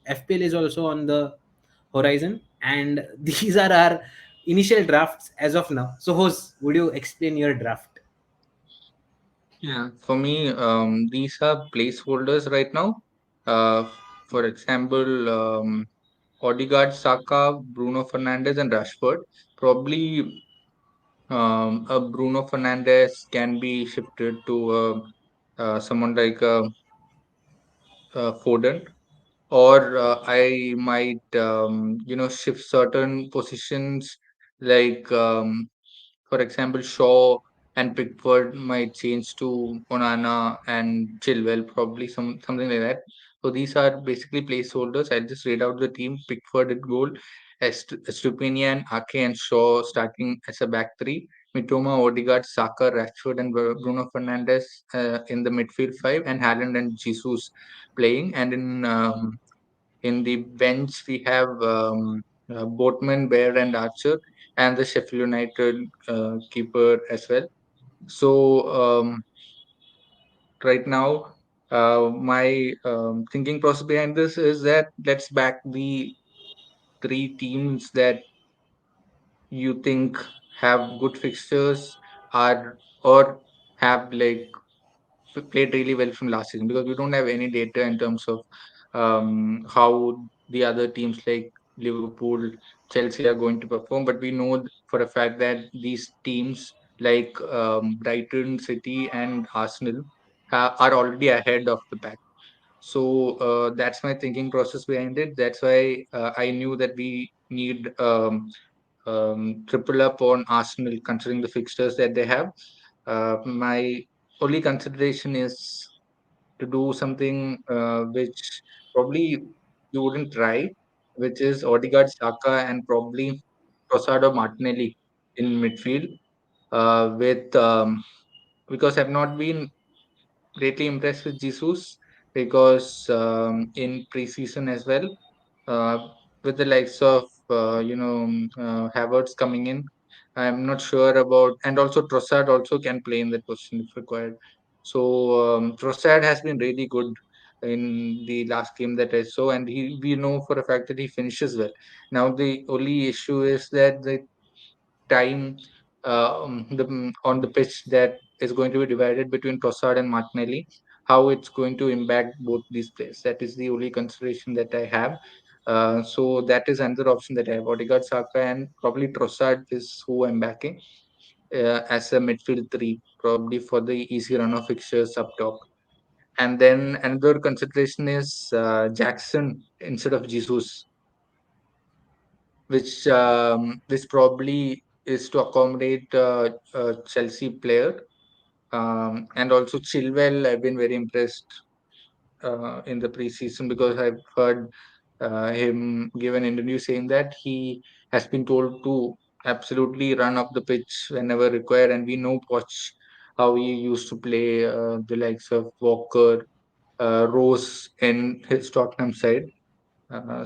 FPL is also on the horizon, and these are our initial drafts as of now. So, Hos, would you explain your draft? Yeah, for me, these are placeholders right now. Uh, for example, Odegaard, Saka, Bruno Fernandes, and Rashford. Probably a Bruno Fernandes can be shifted to someone like Foden, or I might shift certain positions like for example Shaw and Pickford might change to Onana and Chilwell, probably something like that. So these are basically placeholders. I'll just read out the team: Pickford at goal, Estupinian, Ake, and Shaw starting as a back three. Mitoma, Odegaard, Saka, Rashford, and Bruno Fernandes in the midfield five, and Haaland and Jesus playing. And in the bench, we have Boatman, Baird, and Archer, and the Sheffield United keeper as well. So right now, my thinking process behind this is that let's back the three teams that you think have good fixtures, are or have like played really well from last season, because we don't have any data in terms of how the other teams like Liverpool, Chelsea are going to perform. But we know for a fact that these teams like Brighton, City, and Arsenal are already ahead of the pack. So that's my thinking process behind it. That's why I knew that we need triple up on Arsenal considering the fixtures that they have. My only consideration is to do something which probably you wouldn't try, which is Odegaard, Saka, and probably Trossard or Martinelli in midfield. With Because I've not been greatly impressed with Jesus, because in preseason as well, uh, with the likes of Havertz coming in, I'm not sure about, and also Trossard also can play in that position if required. So Trossard has been really good in the last game that I saw, and we know for a fact that he finishes well. Now the only issue is that the time on the pitch that is going to be divided between Trossard and Martinelli, how it's going to impact both these players. That is the only consideration that I have. So that is another option that I have. Odegaard, Saka, and probably Trossard is who I'm backing as a midfield three, probably for the easy run of fixtures up top. And then another consideration is Jackson instead of Jesus, which probably is to accommodate Chelsea player. And also Chilwell, I've been very impressed in the preseason, because I've heard him give an interview saying that he has been told to absolutely run up the pitch whenever required. And we know Poch, how he used to play the likes of Walker, Rose in his Tottenham side.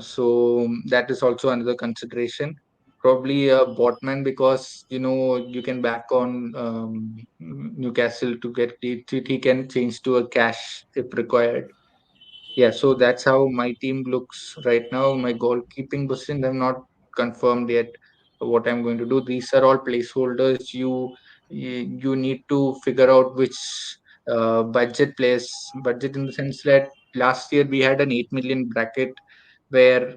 So that is also another consideration. Probably a Botman, because you can back on Newcastle to get he can change to a cash if required. Yeah, so that's how my team looks right now. My goalkeeping position, I'm not confirmed yet what I'm going to do. These are all placeholders. You need to figure out which budget, in the sense that last year we had an 8 million bracket where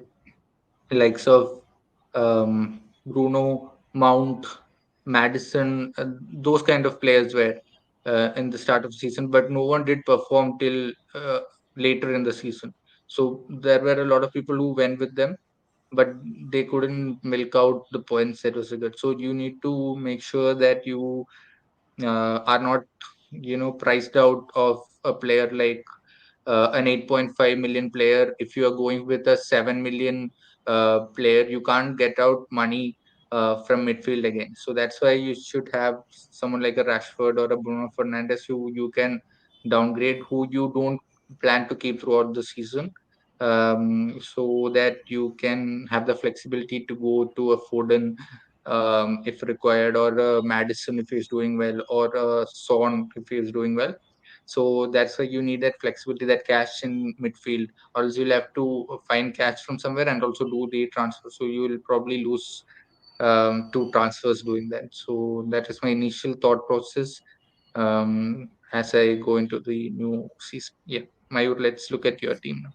likes of Bruno, Mount, Madison, those kind of players were in the start of the season, but no one did perform till later in the season. So there were a lot of people who went with them, but they couldn't milk out the points that was good. So you need to make sure that you are not, priced out of a player like an 8.5 million player. If you are going with a 7 million player, you can't get out money from midfield again. So that's why you should have someone like a Rashford or a Bruno Fernandes who you can downgrade, who you don't plan to keep throughout the season, so that you can have the flexibility to go to a Foden if required, or a Madison if he's doing well, or a Son if he's doing well. So that's why you need that flexibility, that cash in midfield, or else you'll have to find cash from somewhere and also do the transfer. So you will probably lose two transfers doing that. So that is my initial thought process as I go into the new season. Yeah, Mayur, let's look at your team now.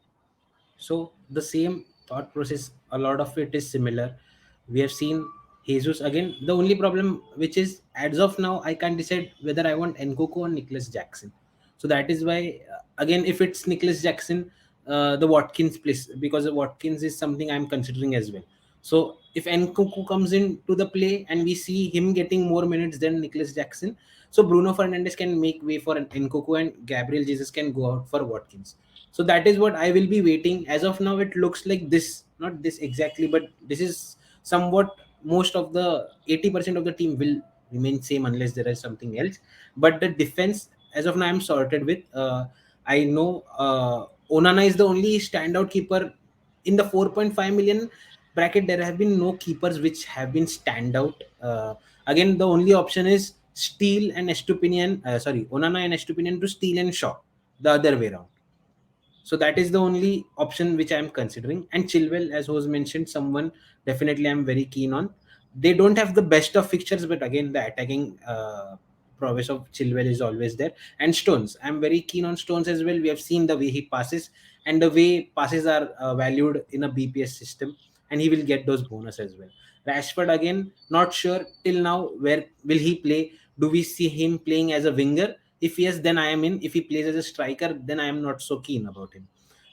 So the same thought process, a lot of it is similar. We have seen Jesus again. The only problem, which is as of now, I can't decide whether I want Nkoku or Nicholas Jackson. So that is why, again, if it's Nicholas Jackson, the Watkins place, because Watkins is something I'm considering as well. So if Nkoku comes into the play and we see him getting more minutes than Nicholas Jackson, so Bruno Fernandes can make way for Nkoku and Gabriel Jesus can go out for Watkins. So that is what I will be waiting. As of now it looks like this, not this exactly, but this is somewhat, most of the 80% of the team will remain same unless there is something else. But the defense as of now I'm sorted with, I know Onana is the only standout keeper in the 4.5 million bracket. There have been no keepers which have been standout. Again, the only option is Steele and Estupinian, sorry, Onana and Estupinian to Steele and Shaw, the other way around. So that is the only option which I am considering. And Chilwell, as was mentioned, someone definitely I'm very keen on. They don't have the best of fixtures, but again, the attacking prowess of Chilwell is always there. And Stones, I'm very keen on Stones as well. We have seen the way he passes and the way passes are valued in a BPS system, and he will get those bonus as well. Rashford, again, not sure till now where will he play. Do we see him playing as a winger? If yes, then I am in. If he plays as a striker, then I am not so keen about him.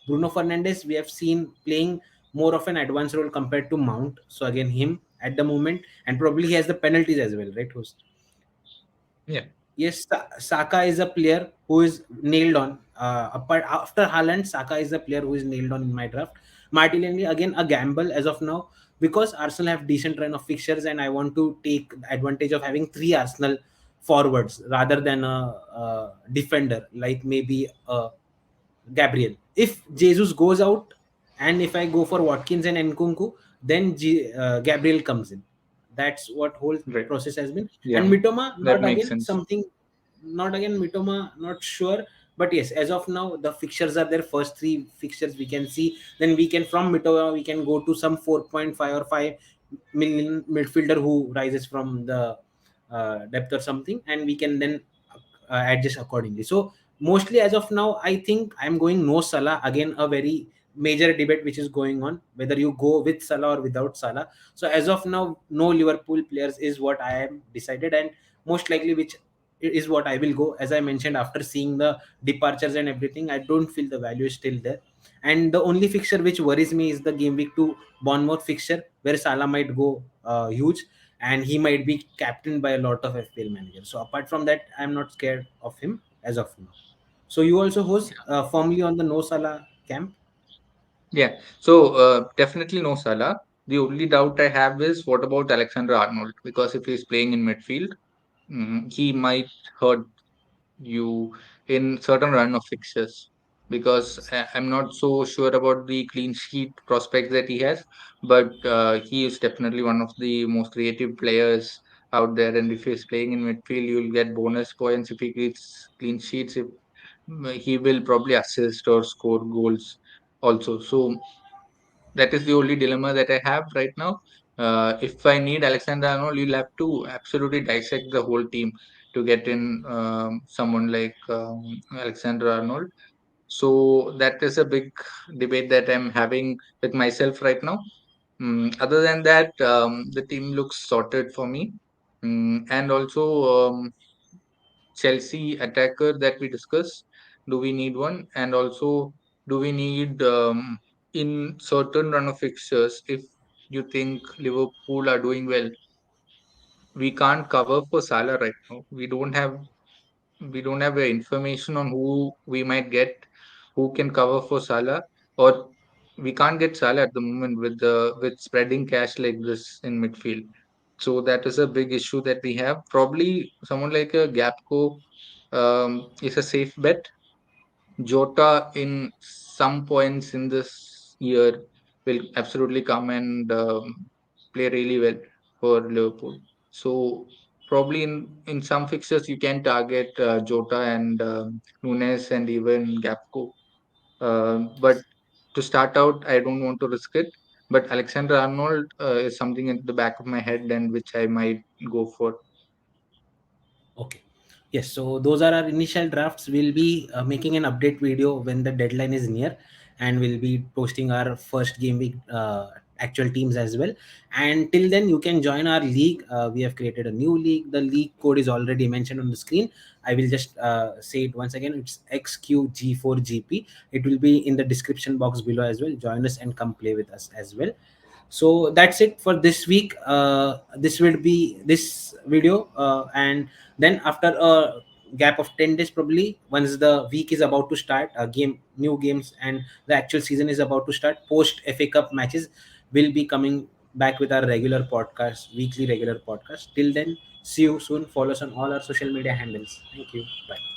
Bruno Fernandes, we have seen playing more of an advanced role compared to Mount. So again, him at the moment, and probably he has the penalties as well, right? Host? Yeah, Yes, Saka is a player who is nailed on. Apart after Haaland, Saka is a player who is nailed on in my draft. Martinelli, again, a gamble as of now, because Arsenal have decent run of fixtures, and I want to take advantage of having three Arsenal forwards rather than a defender like maybe Gabriel. If Jesus goes out, and if I go for Watkins and Nkunku, then Gabriel comes in. That's what whole right. process has been. And Yeah, Mitoma, that not makes again sense. something, not again Mitoma, not sure. But yes, as of now, the fixtures are there. First three fixtures we can see. Then we can, from Mitoma we can go to some 4.5 or 5 million midfielder who rises from the depth or something, and we can then adjust accordingly. So mostly as of now, I think I'm going no Salah. Again, a very major debate which is going on whether you go with Salah or without Salah. So as of now, no Liverpool players is what I am decided, and most likely which is what I will go. As I mentioned, after seeing the departures and everything, I don't feel the value is still there. And the only fixture which worries me is the game week 2 Bournemouth fixture, where Salah might go huge, and he might be captained by a lot of FPL managers. So apart from that, I'm not scared of him as of now. So you also host firmly on the no Salah camp. Yeah. So definitely no Salah. The only doubt I have is what about Alexander Arnold? Because if he's playing in midfield, he might hurt you in certain run of fixtures. Because I'm not so sure about the clean sheet prospects that he has, but he is definitely one of the most creative players out there. And if he's playing in midfield, you'll get bonus points if he keeps clean sheets. If he will probably assist or score goals also. So that is the only dilemma that I have right now. If I need Alexander Arnold, you'll have to absolutely dissect the whole team to get in someone like Alexander Arnold. So that is a big debate that I'm having with myself right now. Other than that, the team looks sorted for me. And also, Chelsea attacker that we discussed. Do we need one? And also, do we need in certain run of fixtures? If you think Liverpool are doing well, we can't cover for Salah right now. We don't have information on who we might get, who can cover for Salah, or we can't get Salah at the moment with spreading cash like this in midfield. So that is a big issue that we have. Probably someone like a Gapco is a safe bet. Jota in some points in this year will absolutely come and play really well for Liverpool. So Probably in some fixtures you can target Jota and Nunes and even Gapco. But to start out, I don't want to risk it. But Alexander Arnold is something in the back of my head and which I might go for. Okay. Yes, so those are our initial drafts. We'll be making an update video when the deadline is near, and we'll be posting our first game week actual teams as well. And till then, you can join our league. We have created a new league. The league code is already mentioned on the screen. I will just say it once again. It's XQG4GP. It will be in the description box below as well. Join us and come play with us as well. So that's it for this week. This will be this video, and then after a gap of 10 days, probably once the week is about to start, new games and the actual season is about to start, post FA Cup matches, will be coming back with our regular podcast, weekly regular podcast. Till then, see you soon. Follow us on all our social media handles. Thank you. Bye.